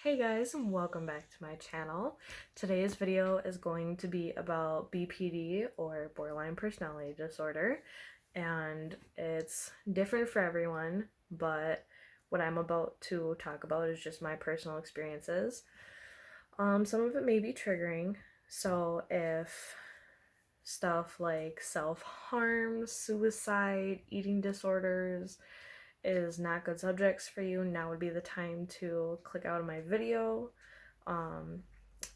Hey guys, and welcome back to my channel. Today's video is going to be about BPD, or borderline personality disorder, and it's different for everyone, but what I'm about to talk about is just my personal experiences. Some of it may be triggering, so if stuff like self-harm, suicide, eating disorders is not good subjects for you, now would be the time to click out of my video.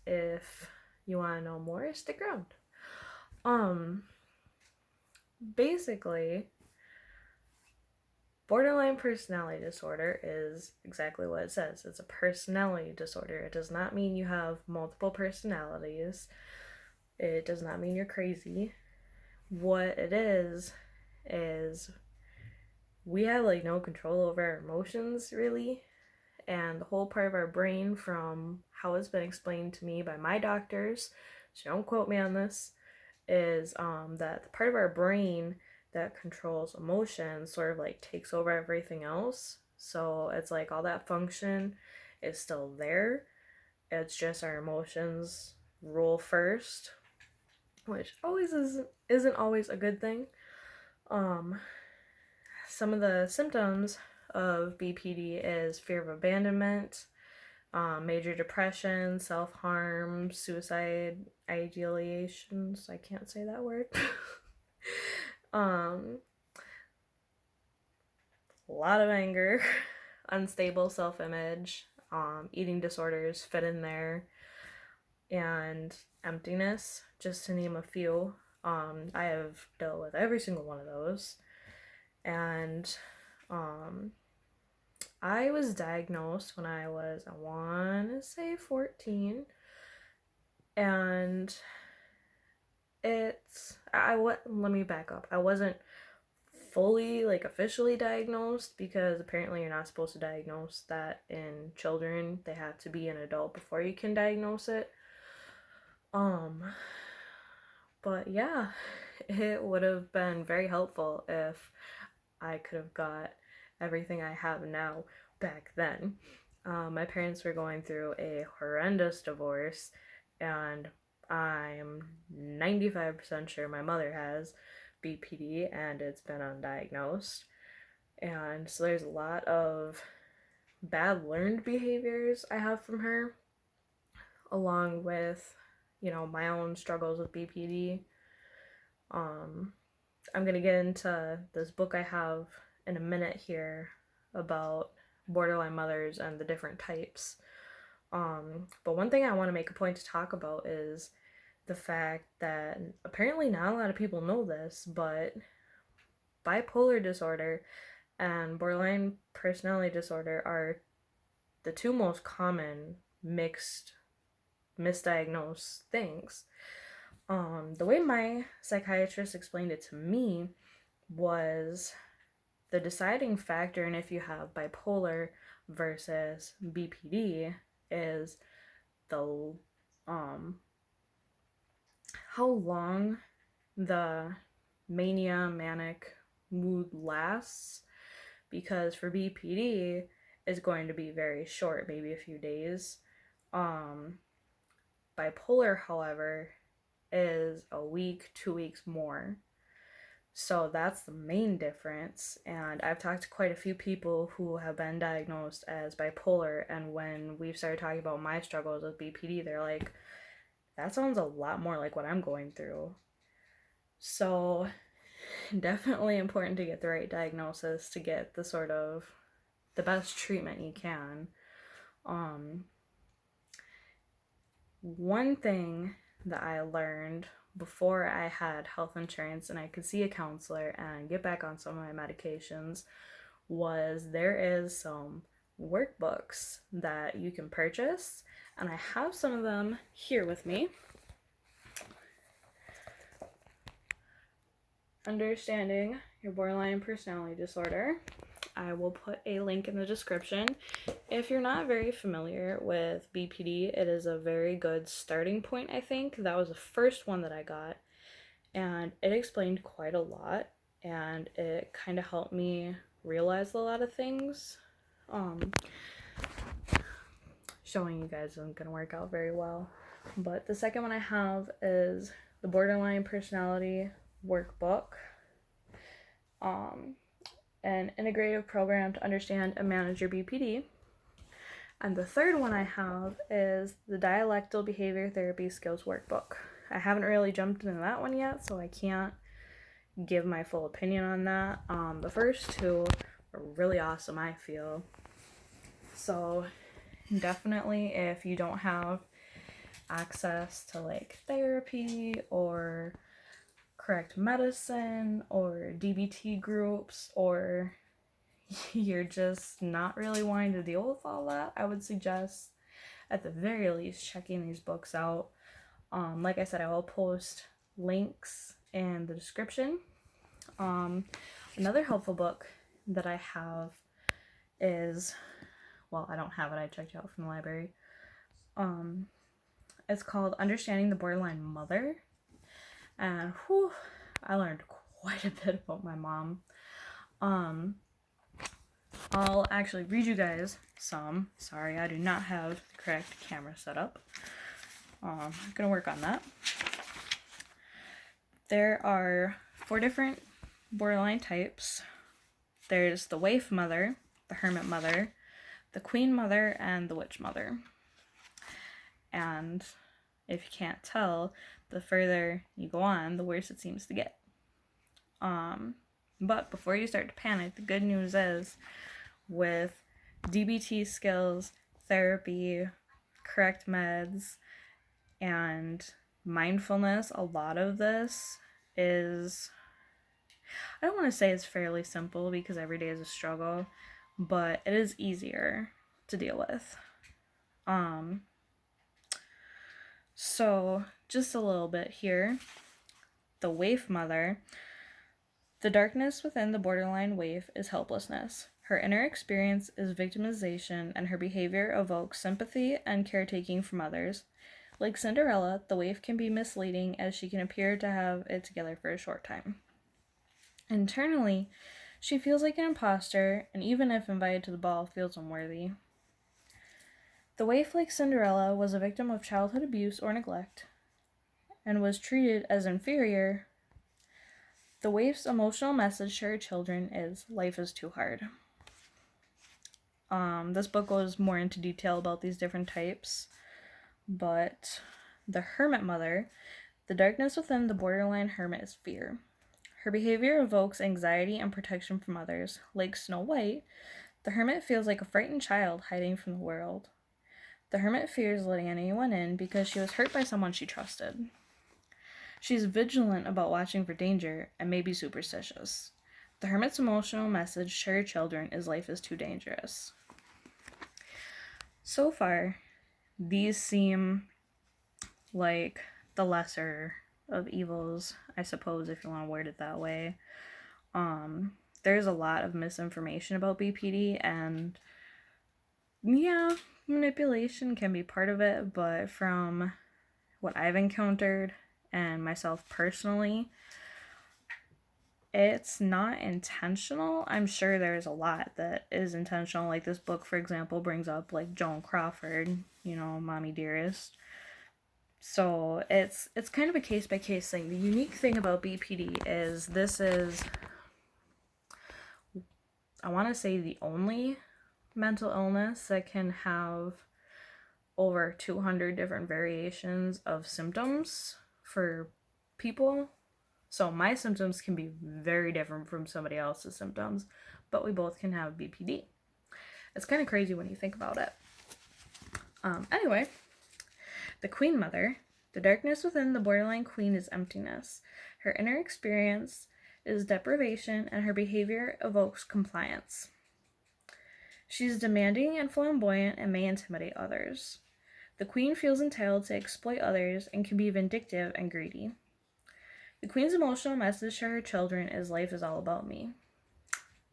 If you want to know more, stick around. Basically, borderline personality disorder is exactly what it says. It's a personality disorder. It does not mean you have multiple personalities. It does not mean you're crazy. What it is we have like no control over our emotions, really. And the whole part of our brain, from how it's been explained to me by my doctors, so don't quote me on this, is that the part of our brain that controls emotions sort of like takes over everything else. So it's like all that function is still there. It's just our emotions rule first, which always isn't always a good thing. Some of the symptoms of BPD is fear of abandonment, major depression, self-harm, suicide ideations. I can't say that word. A lot of anger, unstable self-image, eating disorders fit in there, and emptiness, just to name a few. I have dealt with every single one of those. And I was diagnosed when I was, I want to say 14. And let me back up. I wasn't fully, like, officially diagnosed, because apparently you're not supposed to diagnose that in children. They have to be an adult before you can diagnose it. But yeah, it would have been very helpful if I could have got everything I have now back then. My parents were going through a horrendous divorce, and I'm 95% sure my mother has BPD and it's been undiagnosed. And so there's a lot of bad learned behaviors I have from her, along with, my own struggles with BPD. I'm gonna get into this book I have in a minute here about borderline mothers and the different types. But one thing I want to make a point to talk about is the fact that apparently not a lot of people know this, but bipolar disorder and borderline personality disorder are the two most common misdiagnosed things. The way my psychiatrist explained it to me was the deciding factor in if you have bipolar versus BPD is the how long the mania manic mood lasts, because for BPD it's going to be very short, maybe a few days. Bipolar, however, is a week, 2 weeks more. So that's the main difference. And I've talked to quite a few people who have been diagnosed as bipolar, and when we've started talking about my struggles with BPD, they're like, that sounds a lot more like what I'm going through. So definitely important to get the right diagnosis to get the best treatment you can. One thing that I learned before I had health insurance and I could see a counselor and get back on some of my medications was there is some workbooks that you can purchase, and I have some of them here with me. Understanding Your Borderline Personality Disorder. I will put a link in the description. If you're not very familiar with BPD, it is a very good starting point, I think. That was the first one that I got, and it explained quite a lot, and it kind of helped me realize a lot of things. showing you guys isn't going to work out very well. But the second one I have is the Borderline Personality Workbook, an integrative program to understand and manage your BPD. And the third one I have is the Dialectal Behavior Therapy Skills Workbook. I haven't really jumped into that one yet, so I can't give my full opinion on that. The first two are really awesome, I feel. So definitely, if you don't have access to like therapy or correct medicine or DBT groups, or you're just not really wanting to deal with all that, I would suggest at the very least checking these books out. Like I said, I will post links in the description. Another helpful book that I have is, well, I don't have it, I checked it out from the library. It's called Understanding the Borderline Mother. And whew, I learned quite a bit about my mom. I'll actually read you guys some. Sorry, I do not have the correct camera set up. I'm gonna work on that. There are 4 different borderline types. There's the waif mother, the hermit mother, the queen mother, and the witch mother. And if you can't tell, the further you go on, the worse it seems to get. But before you start to panic, the good news is, with DBT skills, therapy, correct meds, and mindfulness, a lot of this is, I don't want to say it's fairly simple because every day is a struggle, but it is easier to deal with. So just a little bit here. The waif mother. The darkness within the borderline waif is helplessness. Her inner experience is victimization, and her behavior evokes sympathy and caretaking from others. Like Cinderella, the waif can be misleading as she can appear to have it together for a short time. Internally, she feels like an imposter, and even if invited to the ball, feels unworthy. The waif, like Cinderella, was a victim of childhood abuse or neglect, and was treated as inferior. The waif's emotional message to her children is, life is too hard. This book goes more into detail about these different types, but the hermit mother, the darkness within the borderline hermit is fear. Her behavior evokes anxiety and protection from others. Like Snow White, the hermit feels like a frightened child hiding from the world. The hermit fears letting anyone in because she was hurt by someone she trusted. She's vigilant about watching for danger and may be superstitious. The hermit's emotional message to her children is, life is too dangerous. So far, these seem like the lesser of evils, I suppose, if you want to word it that way. There's a lot of misinformation about BPD, and yeah, manipulation can be part of it, but from what I've encountered and myself personally, it's not intentional. I'm sure there's a lot that is intentional. Like this book, for example, brings up like Joan Crawford, Mommy Dearest. So it's kind of a case-by-case thing. The unique thing about BPD is this is, I want to say, the only mental illness that can have over 200 different variations of symptoms for people. So my symptoms can be very different from somebody else's symptoms, but we both can have BPD. It's kind of crazy when you think about it. Anyway, the queen mother. The darkness within the borderline queen is emptiness. Her inner experience is deprivation, and her behavior evokes compliance. She's demanding and flamboyant and may intimidate others. The queen feels entitled to exploit others and can be vindictive and greedy. The queen's emotional message to her children is, life is all about me.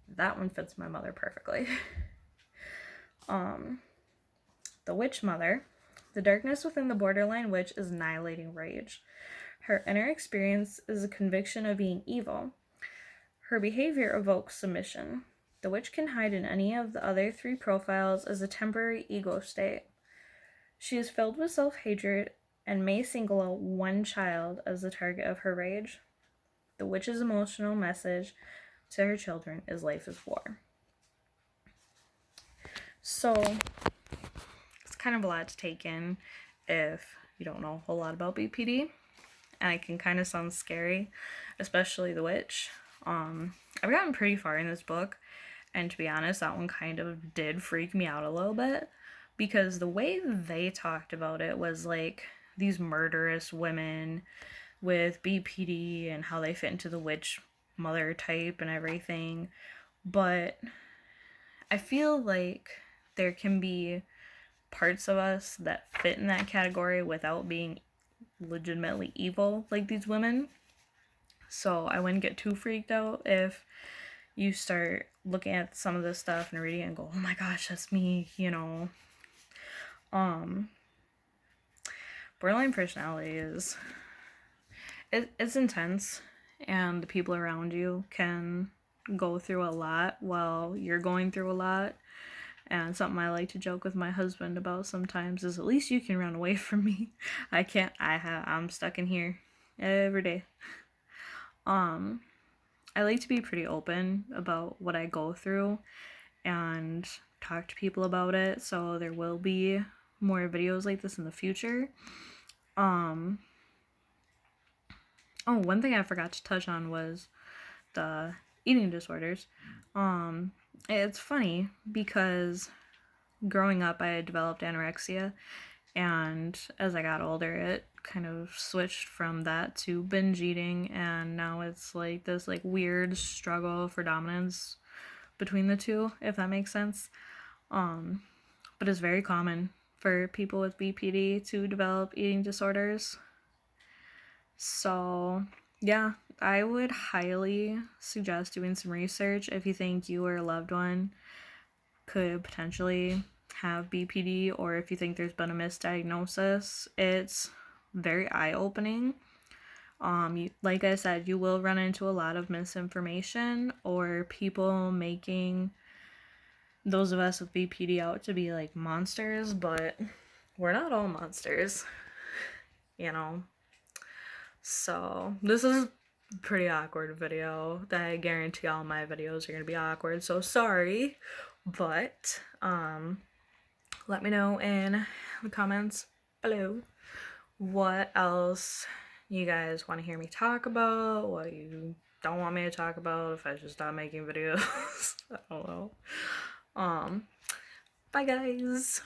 That one fits my mother perfectly. The witch mother. The darkness within the borderline witch is annihilating rage. Her inner experience is a conviction of being evil. Her behavior evokes submission. The witch can hide in any of the other 3 profiles as a temporary ego state. She is filled with self-hatred and may single out one child as the target of her rage. The witch's emotional message to her children is life is war. So, it's kind of a lot to take in if you don't know a whole lot about BPD. And it can kind of sound scary, especially the witch. I've gotten pretty far in this book, and to be honest, that one kind of did freak me out a little bit, because the way they talked about it was like these murderous women with BPD and how they fit into the witch mother type and everything. But I feel like there can be parts of us that fit in that category without being legitimately evil like these women. So I wouldn't get too freaked out if you start looking at some of this stuff and reading it and go, oh my gosh, that's me, you know. Borderline personality is it's intense, and the people around you can go through a lot while you're going through a lot. And something I like to joke with my husband about sometimes is, at least you can run away from me. I can't. I'm stuck in here every day. I like to be pretty open about what I go through and talk to people about it, so there will be more videos like this in the future. One thing I forgot to touch on was the eating disorders. It's funny because growing up I had developed anorexia, and as I got older it kind of switched from that to binge eating, and now it's like this like weird struggle for dominance between the two, if that makes sense. But it's very common for people with BPD to develop eating disorders. So, yeah, I would highly suggest doing some research if you think you or a loved one could potentially have BPD, or if you think there's been a misdiagnosis. It's very eye-opening. Like I said, you will run into a lot of misinformation or people making those of us with BPD out to be like monsters, but we're not all monsters, you know. So this is a pretty awkward video. I guarantee all my videos are gonna be awkward, so sorry. But let me know in the comments below what else you guys want to hear me talk about, what you don't want me to talk about, if I should stop making videos. I don't know. Bye guys.